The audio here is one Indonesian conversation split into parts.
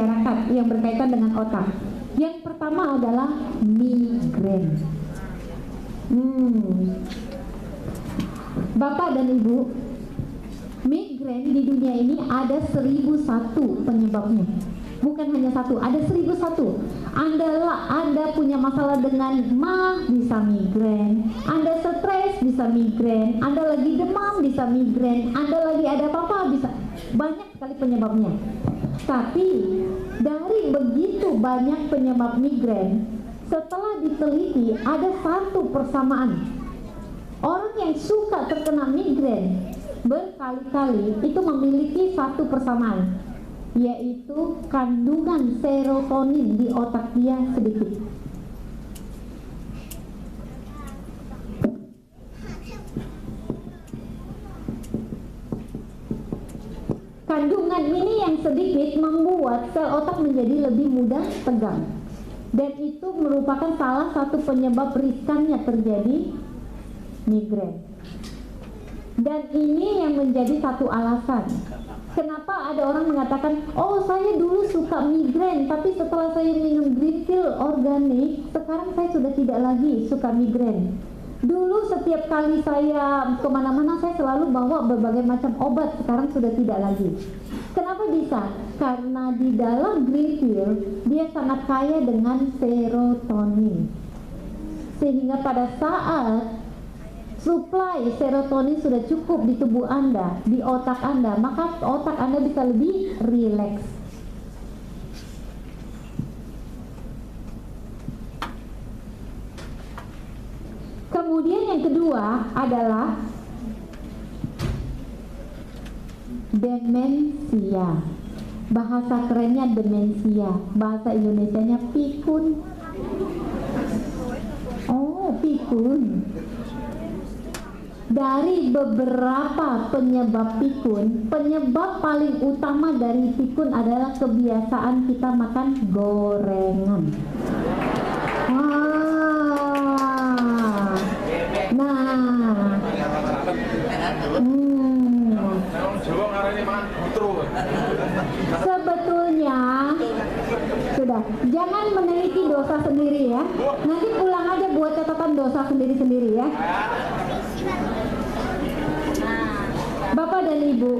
masyarakat yang berkaitan dengan otak. Yang pertama adalah migrain. Bapak dan Ibu, migrain di dunia ini ada 1001 penyebabnya. Bukan hanya satu, ada 1001. Anda punya masalah dengan mah bisa migrain, Anda stres bisa migrain, Anda lagi demam bisa migrain, Anda lagi ada apa-apa bisa. Banyak sekali penyebabnya. Tapi dari begitu banyak penyebab migrain, setelah diteliti ada satu persamaan. Orang yang suka terkena migrain berkali-kali itu memiliki satu persamaan, yaitu kandungan serotonin di otak dia sedikit. Kandungan ini yang sedikit membuat sel otak menjadi lebih mudah tegang, dan itu merupakan salah satu penyebab riskannya terjadi migrain. Dan ini yang menjadi satu alasan kenapa ada orang mengatakan, oh saya dulu suka migrain, tapi setelah saya minum green pill organik, sekarang saya sudah tidak lagi suka migrain. Dulu setiap kali saya kemana-mana saya selalu bawa berbagai macam obat, sekarang sudah tidak lagi. Kenapa bisa? Karena di dalam green pill dia sangat kaya dengan serotonin, sehingga pada saat suplai serotonin sudah cukup di tubuh Anda, di otak Anda, maka otak Anda bisa lebih rileks. Kemudian yang kedua adalah demensia. Bahasa kerennya demensia, bahasa Indonesianya pikun. Oh, pikun. Dari beberapa penyebab pikun, penyebab paling utama dari pikun adalah kebiasaan kita makan gorengan. Sebetulnya sudah, jangan meneliti dosa sendiri ya. Nanti pulang aja buat catatan dosa sendiri-sendiri ya. Bapak dan Ibu,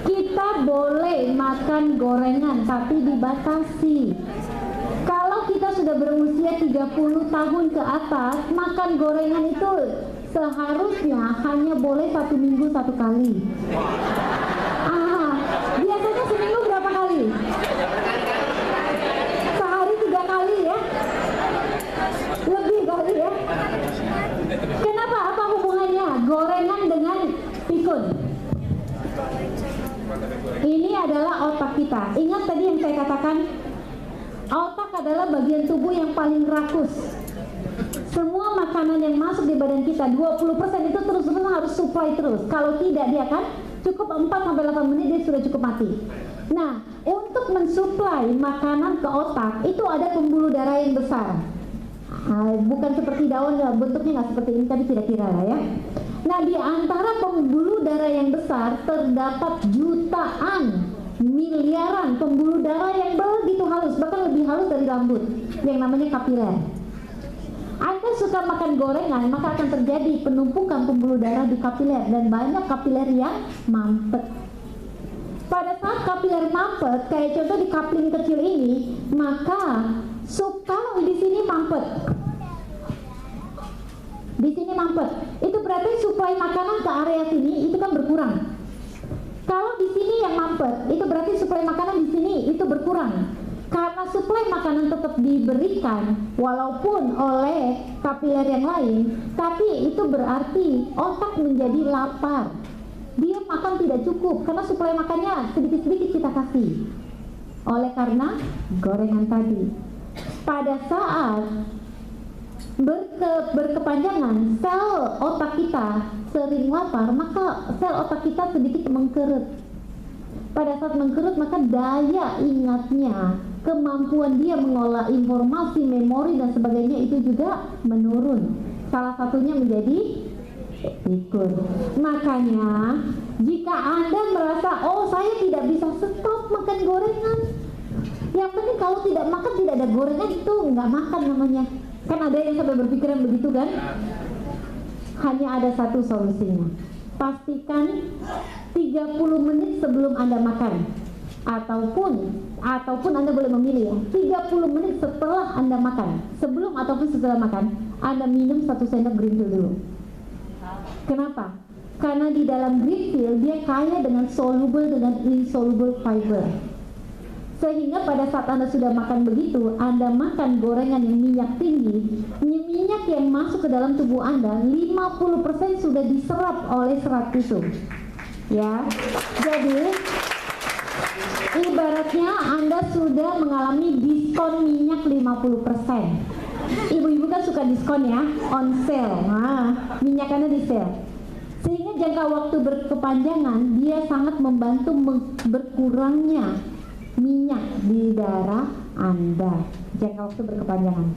kita boleh makan gorengan tapi dibatasi. Kalau kita sudah berusia 30 tahun ke atas, makan gorengan itu seharusnya hanya boleh 1 minggu 1 kali. Biasanya seminggu berapa kali? Sehari 3 kali ya? Lebih kali ya? Kenapa? Apa hubungannya gorengan dengan pikun? Ini adalah otak kita. Ingat tadi yang saya katakan, otak adalah bagian tubuh yang paling rakus. Semua makanan yang masuk di badan kita 20% itu terus-terusan harus supply terus. Kalau tidak dia akan cukup 4-8 menit dia sudah cukup mati. Nah, untuk mensuplai makanan ke otak itu ada pembuluh darah yang besar. Bukan seperti daun, bentuknya nggak seperti ini tadi kira-kira lah ya. Nah, di antara pembuluh darah yang besar terdapat jutaan, miliaran pembuluh darah yang begitu halus, bahkan lebih halus dari rambut, yang namanya kapiler. Anda suka makan gorengan, maka akan terjadi penumpukan pembuluh darah di kapiler dan banyak kapiler yang mampet. Pada saat kapiler mampet, kayak contoh di kapling kecil ini, maka kalau di sini mampet, itu berarti suplai makanan ke area sini itu kan berkurang. Kalau di sini yang mampet, itu berarti suplai makanan di sini itu berkurang. Karena suplai makanan tetap diberikan walaupun oleh kapiler yang lain, tapi itu berarti otak menjadi lapar. Dia makan tidak cukup karena suplai makannya sedikit-sedikit kita kasih. Oleh karena gorengan tadi. Pada saat berkepanjangan sel otak kita sering lapar, maka sel otak kita sedikit mengkerut. Pada saat mengkerut, maka daya ingatnya, kemampuan dia mengolah informasi, memori dan sebagainya itu juga menurun. Salah satunya menjadi pikun. Makanya jika Anda merasa, oh saya tidak bisa stop stop makan gorengan. Yang penting kalau tidak makan, tidak ada gorengan, itu nggak makan namanya. Kan ada yang sampai berpikiran begitu kan? Hanya ada satu solusinya. Pastikan 30 menit sebelum Anda makan, ataupun Anda boleh memilih ya, 30 menit setelah Anda makan, sebelum ataupun setelah makan, Anda minum 1 sendok green tea dulu. Kenapa? Karena di dalam green tea dia kaya dengan soluble dengan insoluble fiber. Sehingga pada saat Anda sudah makan begitu, Anda makan gorengan yang minyak tinggi, minyak yang masuk ke dalam tubuh Anda 50% sudah diserap oleh serat itu. Ya. Jadi ibaratnya Anda sudah mengalami diskon minyak 50%. Ibu-ibu kan suka diskon ya, on sale. Nah, minyak Anda di sale. Sehingga jangka waktu berkepanjangan dia sangat membantu berkurangnya minyak di darah Anda jangka waktu berkepanjangan.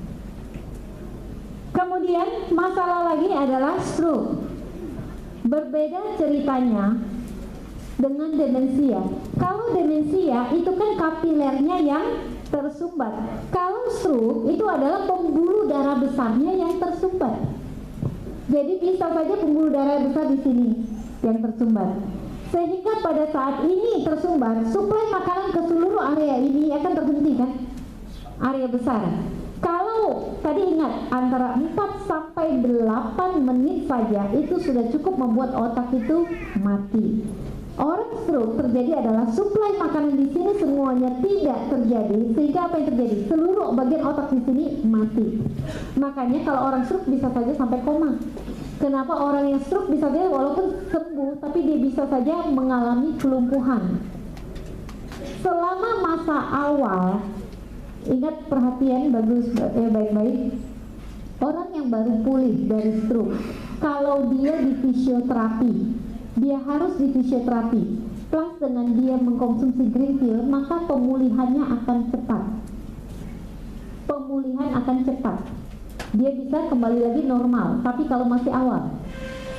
Kemudian masalah lagi adalah stroke. Berbeda ceritanya dengan demensia. Kalau demensia itu kan kapilernya yang tersumbat. Kalau stroke itu adalah pembuluh darah besarnya yang tersumbat. Jadi bisa saja pembuluh darah besar di sini yang tersumbat. Sehingga pada saat ini tersumbat, suplai makanan ke seluruh area ini akan terhenti kan? Area besar. Kalau tadi ingat antara 4 sampai 8 menit saja itu sudah cukup membuat otak itu mati. Orang stroke terjadi adalah suplai makanan di sini semuanya tidak terjadi, sehingga apa yang terjadi? Seluruh bagian otak di sini mati. Makanya kalau orang stroke bisa saja sampai koma. Kenapa orang yang stroke bisa saja walaupun sembuh, tapi dia bisa saja mengalami kelumpuhan. Selama masa awal, ingat perhatian baik-baik. Orang yang baru pulih dari stroke, kalau dia di fisioterapi, dia harus di fisioterapi. Plus dengan dia mengkonsumsi green tea, maka pemulihannya akan cepat. Pemulihan akan cepat. Dia bisa kembali lagi normal, tapi kalau masih awal.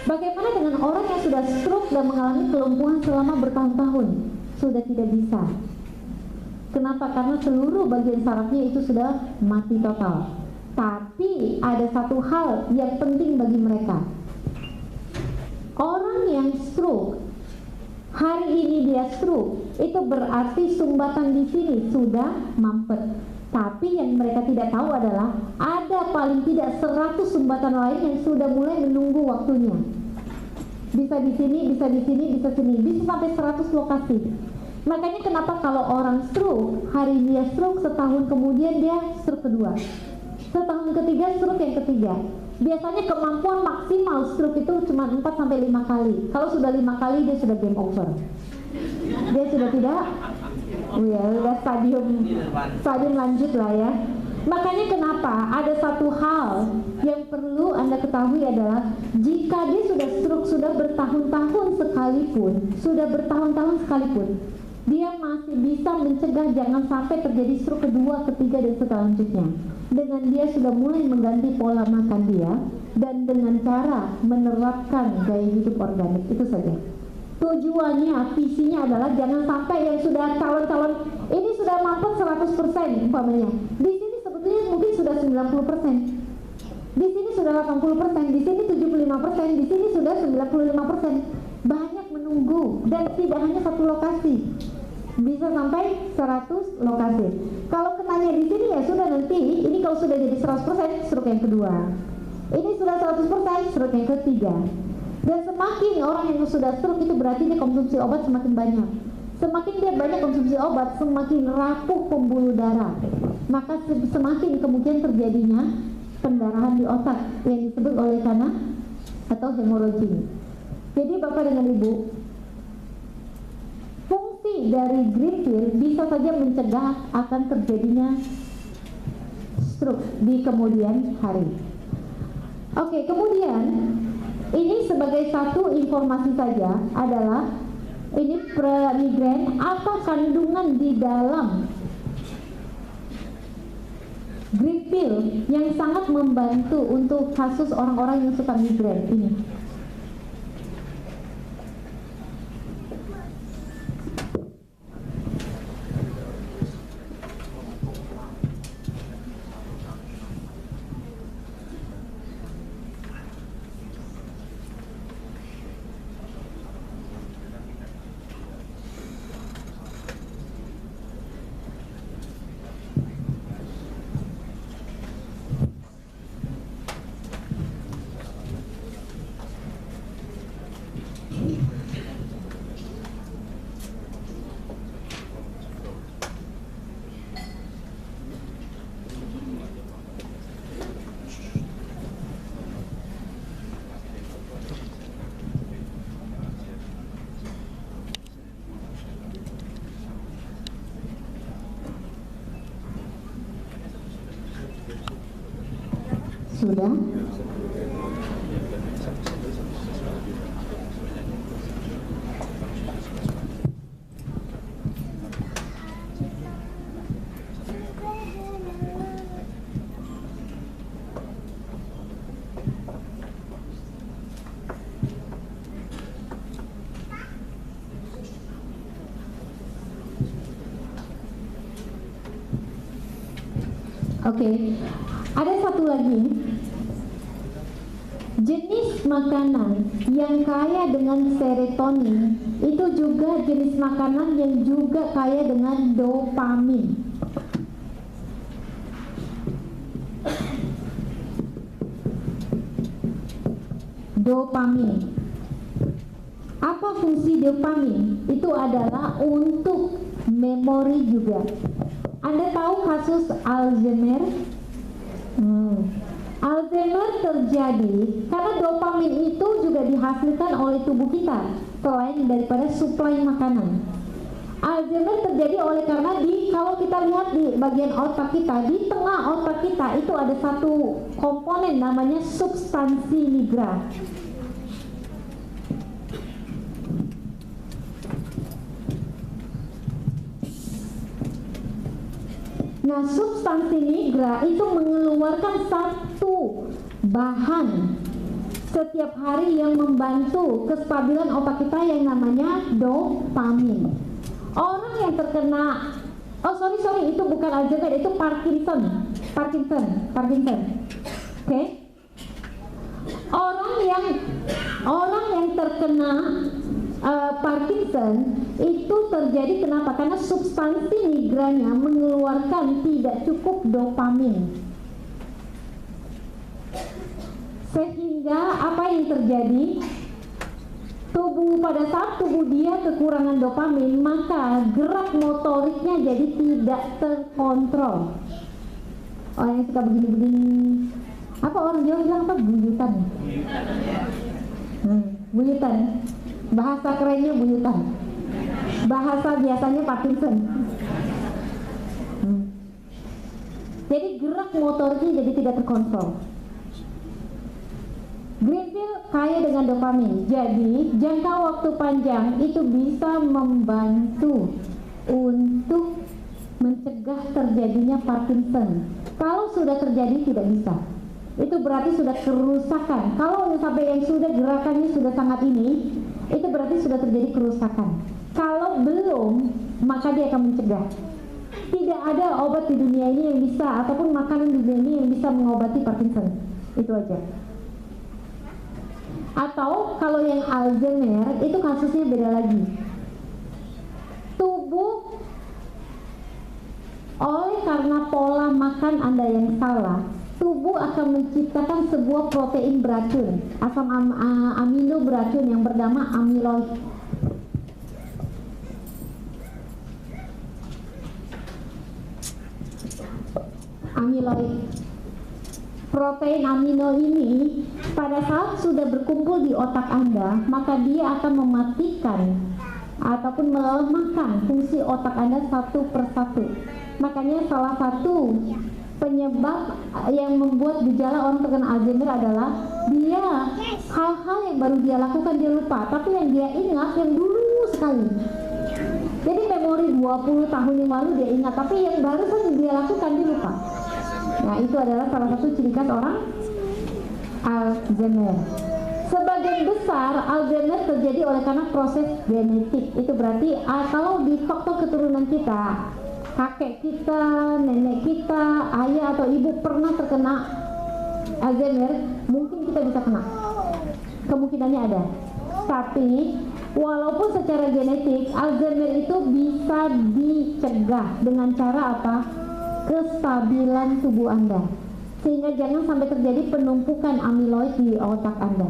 Bagaimana dengan orang yang sudah stroke dan mengalami kelumpuhan selama bertahun-tahun? Sudah tidak bisa. Kenapa? Karena seluruh bagian sarafnya itu sudah mati total. Tapi ada satu hal yang penting bagi mereka. Orang yang stroke, hari ini dia stroke, itu berarti sumbatan di sini sudah mampet. Tapi yang mereka tidak tahu adalah ada paling tidak 100 sumbatan lain yang sudah mulai menunggu waktunya. Bisa di sini, bisa di sini, bisa sini, bisa sampai 100 lokasi. Makanya kenapa kalau orang stroke, hari ini dia stroke, setahun kemudian dia stroke kedua, setahun ketiga stroke yang ketiga. Biasanya kemampuan maksimal stroke itu cuma 4 sampai 5 kali. Kalau sudah 5 kali dia sudah game over. Dia sudah tidak, udah stadium lanjut lah ya. Makanya kenapa ada satu hal yang perlu Anda ketahui adalah jika dia sudah stroke sudah bertahun-tahun sekalipun, dia masih bisa mencegah jangan sampai terjadi stroke kedua, ketiga dan selanjutnya. Dengan dia sudah mulai mengganti pola makan dia dan dengan cara menerapkan gaya hidup organik, itu saja. Tujuannya, visinya adalah jangan sampai yang sudah calon-calon ini sudah mampet 100% umpamanya. Di sini sebetulnya mungkin sudah 90%. Di sini sudah 80%, di sini 75%, di sini sudah 95%. Banyak menunggu dan tidak hanya satu lokasi. Bisa sampai 100 lokasi. Kalau kenanya di sini ya sudah nanti, ini kalau sudah jadi 100% stroke yang kedua. Ini sudah 100% stroke yang ketiga. Dan semakin orang yang sudah stroke itu berarti dia konsumsi obat semakin banyak. Semakin dia banyak konsumsi obat, semakin rapuh pembuluh darah. Maka semakin kemungkinan terjadinya pendarahan di otak yang disebut oleh kana atau hemorrhaging. Jadi Bapak dengan Ibu, fungsi dari green tea bisa saja mencegah akan terjadinya stroke di kemudian hari. Oke, kemudian ini sebagai satu informasi saja adalah ini migrain, apa kandungan di dalam green tea yang sangat membantu untuk kasus orang-orang yang suka migrain ini. Sudah? Oke, ada satu lagi jenis makanan yang kaya dengan serotonin, itu juga jenis makanan yang juga kaya dengan dopamin. Dopamin. Apa fungsi dopamin? Itu adalah untuk memori juga. Anda tahu kasus Alzheimer? Alzheimer terjadi karena dopamin itu juga dihasilkan oleh tubuh kita selain daripada suplai makanan. Alzheimer terjadi oleh karena kalau kita lihat di bagian otak kita, di tengah otak kita itu ada satu komponen namanya substansi nigra. Nah, substansi nigra itu mengeluarkan satu bahan setiap hari yang membantu kestabilan otak kita yang namanya dopamin. Orang yang terkena, itu bukan Alzheimer, itu Parkinson. Oke? Orang yang terkena Parkinson itu terjadi kenapa? Karena substansi nigranya mengeluarkan tidak cukup dopamin, sehingga apa yang terjadi? Pada saat tubuh dia kekurangan dopamin, maka gerak motoriknya jadi tidak terkontrol. Orang yang suka begini-begini, apa orang Jawa bilang apa? Buyutan. Buyutan. Bahasa kerennya buyutan. Bahasa biasanya Parkinson. Jadi gerak motoriknya jadi tidak terkontrol. Green pill kaya dengan dopamin, jadi jangka waktu panjang itu bisa membantu untuk mencegah terjadinya Parkinson. Kalau sudah terjadi tidak bisa, itu berarti sudah kerusakan. Kalau sampai yang sudah gerakannya sudah sangat ini, itu berarti sudah terjadi kerusakan. Kalau belum, maka dia akan mencegah. Tidak ada obat di dunia ini yang bisa, ataupun makanan di dunia ini yang bisa mengobati Parkinson. Itu aja. Atau kalau yang Alzheimer itu kasusnya beda lagi. Tubuh oleh karena pola makan Anda yang salah, tubuh akan menciptakan sebuah protein beracun, asam amino beracun yang bernama amyloid. Protein amino ini pada saat sudah berkumpul di otak Anda, maka dia akan mematikan ataupun melemahkan fungsi otak Anda satu persatu. Makanya salah satu penyebab yang membuat gejala orang terkena Alzheimer adalah dia hal-hal yang baru dia lakukan dia lupa, tapi yang dia ingat yang dulu sekali. Jadi memori 20 tahun yang lalu dia ingat, tapi yang barusan dia lakukan dia lupa. Nah, itu adalah salah satu ciri khas orang Alzheimer. Sebagian besar Alzheimer terjadi oleh karena proses genetik. Itu berarti kalau di faktor keturunan kita, kakek kita, nenek kita, ayah atau ibu pernah terkena Alzheimer, mungkin kita bisa kena. Kemungkinannya ada. Tapi walaupun secara genetik Alzheimer itu bisa dicegah dengan cara apa? Kestabilan tubuh Anda, sehingga jangan sampai terjadi penumpukan amyloid di otak Anda.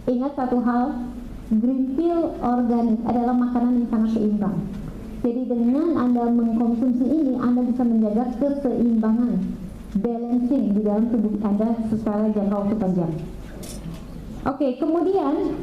Ingat satu hal, green pill organik adalah makanan yang sangat seimbang. Jadi dengan Anda mengkonsumsi ini, Anda bisa menjaga keseimbangan, balancing di dalam tubuh Anda secara jangka waktu panjang. Oke, kemudian